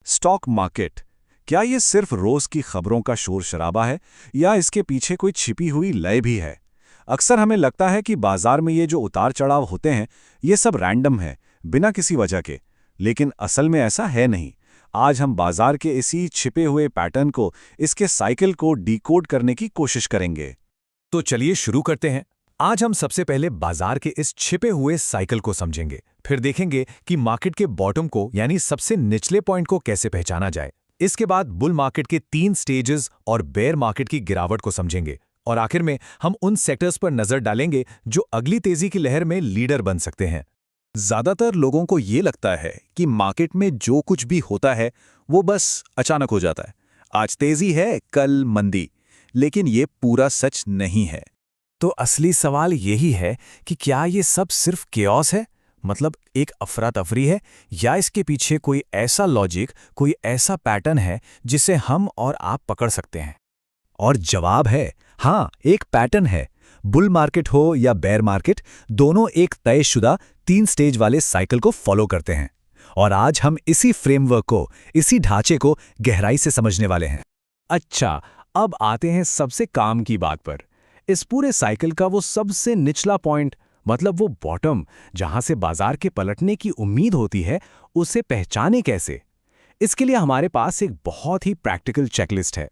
Stock market, क्या ये सिर्फ रोज की खबरों का शोर शराबा है या इसके पीछे कोई छिपी हुई लय भी है? अक्सर हमें लगता है कि बाजार में ये जो उतार चढ़ाव होते हैं ये सब रैंडम है, बिना किसी वजह के। लेकिन असल में ऐसा है नहीं। आज हम बाजार के इसी छिपे हुए पैटर्न को, इसके साइकिल को डिकोड करने की कोशिश करेंगे। तो चलिए शुरू करते हैं। आज हम सबसे पहले बाजार के इस छिपे हुए साइकिल को समझेंगे, फिर देखेंगे कि मार्केट के बॉटम को यानी सबसे निचले पॉइंट को कैसे पहचाना जाए। इसके बाद बुल मार्केट के 3 स्टेजेस और बेयर मार्केट की गिरावट को समझेंगे और आखिर में हम उन सेक्टर्स पर नजर डालेंगे जो अगली तेजी की लहर में लीडर बन सकते हैं। ज्यादातर लोगों को ये लगता है कि मार्केट में जो कुछ भी होता है वो बस अचानक हो जाता है। आज तेजी है, कल मंदी। लेकिन ये पूरा सच नहीं है। तो असली सवाल यही है कि क्या ये सब सिर्फ केओस है, मतलब एक अफरा तफरी है, या इसके पीछे कोई ऐसा लॉजिक, कोई ऐसा पैटर्न है जिसे हम और आप पकड़ सकते हैं? और जवाब है हाँ, एक पैटर्न है। बुल मार्केट हो या बेयर मार्केट, दोनों एक तयशुदा 3 स्टेज वाले साइकिल को फॉलो करते हैं। और आज हम इसी फ्रेमवर्क को, इसी ढांचे को गहराई से समझने वाले हैं। अच्छा, अब आते हैं सबसे काम की बात पर। इस पूरे साइकिल का वो सबसे निचला पॉइंट, मतलब वो बॉटम जहां से बाजार के पलटने की उम्मीद होती है, उसे पहचाने कैसे? इसके लिए हमारे पास एक बहुत ही प्रैक्टिकल चेकलिस्ट है।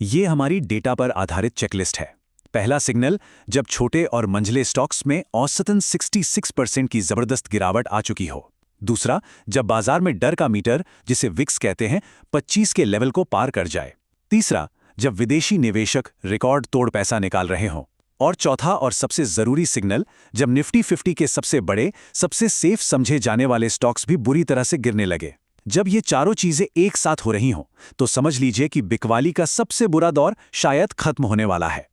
ये हमारी डेटा पर आधारित चेकलिस्ट है। पहला सिग्नल, जब छोटे और मंझले स्टॉक्स में औसतन 66% की जबरदस्त गिरावट आ चुकी हो। दूसरा, जब बाजार में डर का मीटर, जिसे विक्स कहते हैं, 25 के लेवल को पार कर जाए। तीसरा, जब विदेशी निवेशक रिकॉर्ड तोड़ पैसा निकाल रहे हों। और चौथा और सबसे जरूरी सिग्नल, जब निफ्टी 50 के सबसे बड़े, सबसे सेफ समझे जाने वाले स्टॉक्स भी बुरी तरह से गिरने लगे। जब ये चारों चीजें एक साथ हो रही हों, तो समझ लीजिए कि बिकवाली का सबसे बुरा दौर शायद खत्म होने वाला है।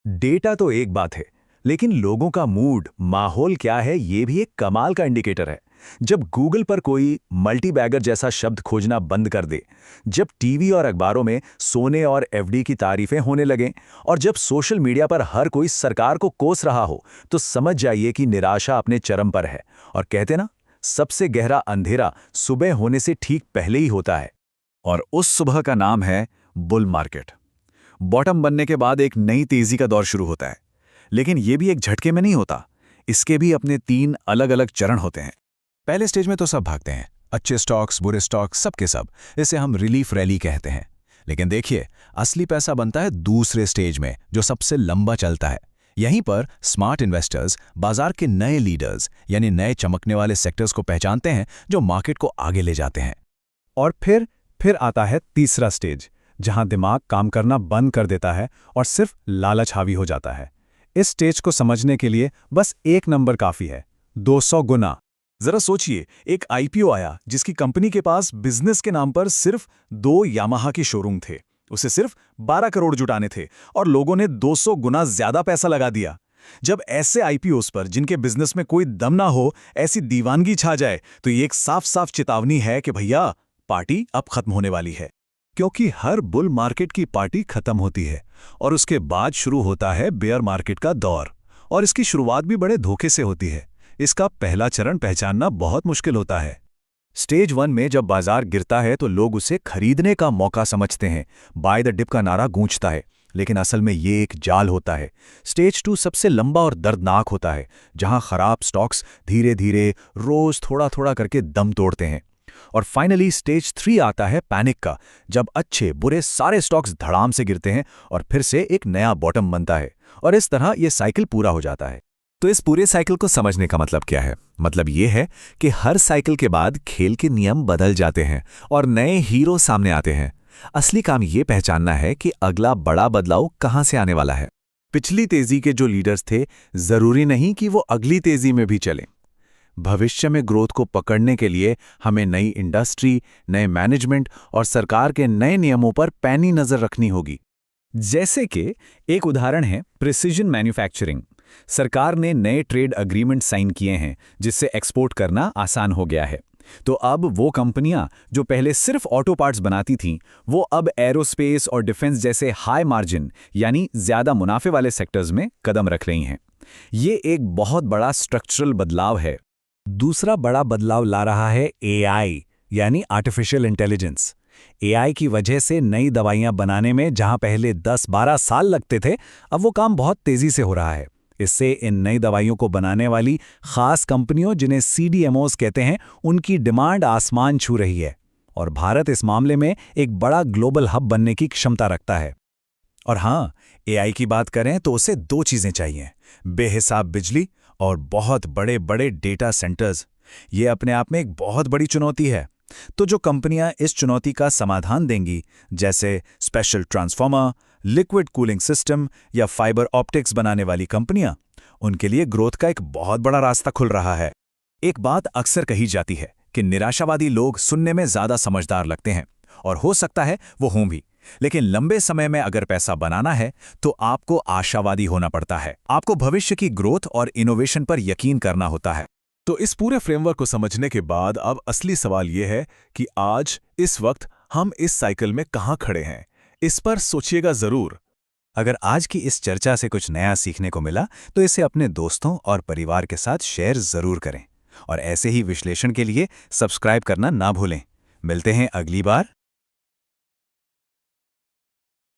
डेटा तो एक बात है, लेकिन लोगों का मूड, माहौल क्या है, ये भी एक कमाल का इंडिकेटर है। जब गूगल पर कोई मल्टीबैगर जैसा शब्द खोजना बंद कर दे, जब टीवी और अखबारों में सोने और एफडी की तारीफें होने लगें, और जब सोशल मीडिया पर हर कोई सरकार को कोस रहा हो, तो समझ जाइए कि निराशा अपने चरम पर है। और कहते ना, सबसे गहरा अंधेरा सुबह होने से ठीक पहले ही होता है। और उस सुबह का नाम है बुल मार्केट। बॉटम बनने के बाद एक नई तेजी का दौर शुरू होता है। लेकिन यह भी एक झटके में नहीं होता। इसके भी अपने 3 अलग अलग चरण होते हैं। पहले स्टेज में तो सब भागते हैं, अच्छे स्टॉक्स, बुरे स्टॉक्स, सब के सब। इसे हम रिलीफ रैली कहते हैं। लेकिन देखिए, असली पैसा बनता है दूसरे स्टेज में, जो सबसे लंबा चलता है। यहीं पर स्मार्ट इन्वेस्टर्स बाजार के नए लीडर्स, यानी नए चमकने वाले सेक्टर्स को पहचानते हैं, जो मार्केट को आगे ले जाते हैं। और फिर आता है तीसरा स्टेज, जहां दिमाग काम करना बंद कर देता है और सिर्फ लालच हावी हो जाता है। इस स्टेज को समझने के लिए बस एक नंबर काफी है, 200 गुना। जरा सोचिए, एक आईपीओ आया जिसकी कंपनी के पास बिजनेस के नाम पर सिर्फ 2 यामाहा के शोरूम थे। उसे सिर्फ 12 करोड़ जुटाने थे और लोगों ने 200 गुना ज्यादा पैसा लगा दिया। जब ऐसे आईपीओस पर, जिनके बिजनेस में कोई दम ना हो, ऐसी दीवानगी छा जाए, तो ये एक साफ साफ चेतावनी है कि भैया, पार्टी अब खत्म होने वाली है। क्योंकि हर बुल मार्केट की पार्टी खत्म होती है और उसके बाद शुरू होता है बेयर मार्केट का दौर। और इसकी शुरुआत भी बड़े धोखे से होती है। इसका पहला चरण पहचानना बहुत मुश्किल होता है। स्टेज 1 में जब बाजार गिरता है तो लोग उसे खरीदने का मौका समझते हैं, बाय द डिप का नारा गूंजता है। लेकिन असल में ये एक जाल होता है। स्टेज 2 सबसे लंबा और दर्दनाक होता है, जहां खराब स्टॉक्स धीरे धीरे रोज थोड़ा थोड़ा करके दम तोड़ते हैं। और फाइनली स्टेज 3 आता है पैनिक का, जब अच्छे बुरे सारे स्टॉक्स धड़ाम से गिरते हैं और फिर से एक नया बॉटम बनता है। और इस तरह यह साइकिल पूरा हो जाता है। तो इस पूरे साइकिल को समझने का मतलब क्या है? मतलब ये है कि हर साइकिल के बाद खेल के नियम बदल जाते हैं और नए हीरो सामने आते हैं। असली काम ये पहचानना है कि अगला बड़ा बदलाव कहां से आने वाला है। पिछली तेजी के जो लीडर्स थे, जरूरी नहीं कि वो अगली तेजी में भी चलें। भविष्य में ग्रोथ को पकड़ने के लिए हमें नई इंडस्ट्री, नए मैनेजमेंट और सरकार के नए नियमों पर पैनी नजर रखनी होगी। जैसे कि एक उदाहरण है प्रिसिजन मैन्युफैक्चरिंग। सरकार ने नए ट्रेड अग्रीमेंट साइन किए हैं, जिससे एक्सपोर्ट करना आसान हो गया है। तो अब वो कंपनियां जो पहले सिर्फ ऑटो पार्ट्स बनाती थीं, वो अब एरोस्पेस और डिफेंस जैसे हाई मार्जिन यानी ज्यादा मुनाफे वाले सेक्टर्स में कदम रख रही हैं। ये एक बहुत बड़ा स्ट्रक्चरल बदलाव है। दूसरा बड़ा बदलाव ला रहा है एआई, यानी आर्टिफिशियल इंटेलिजेंस। एआई की वजह से नई दवाइयां बनाने में जहां पहले 10-12 साल लगते थे, अब वो काम बहुत तेजी से हो रहा है। इससे इन नई दवाइयों को बनाने वाली खास कंपनियों, जिन्हें सीडीएमओज कहते हैं, उनकी डिमांड आसमान छू रही है। और भारत इस मामले में एक बड़ा ग्लोबल हब बनने की क्षमता रखता है। और हाँ, एआई की बात करें तो उसे 2 चीजें चाहिए, बेहिसाब बिजली और बहुत बड़े बड़े डेटा सेंटर्स। ये अपने आप में एक बहुत बड़ी चुनौती है। तो जो कंपनियां इस चुनौती का समाधान देंगी, जैसे special transformer, liquid cooling system या फाइबर ऑप्टिक्स बनाने वाली कंपनियां, उनके लिए ग्रोथ का एक बहुत बड़ा रास्ता खुल रहा है। एक बात अक्सर कही जाती है कि निराशावादी लोग सुनने में ज्यादा समझदार लगते हैं, और हो सकता है वो हों भी। लेकिन लंबे समय में अगर पैसा बनाना है तो आपको आशावादी होना पड़ता है। आपको भविष्य की ग्रोथ और इनोवेशन पर यकीन करना होता है। तो इस पूरे फ्रेमवर्क को समझने के बाद अब असली सवाल यह है कि आज इस वक्त हम इस साइकिल में कहाँ खड़े हैं। इस पर सोचिएगा जरूर। अगर आज की इस चर्चा से कुछ नया सीखने को मिला तो इसे अपने दोस्तों और परिवार के साथ शेयर जरूर करें। और ऐसे ही विश्लेषण के लिए सब्सक्राइब करना ना भूलें। मिलते हैं अगली बार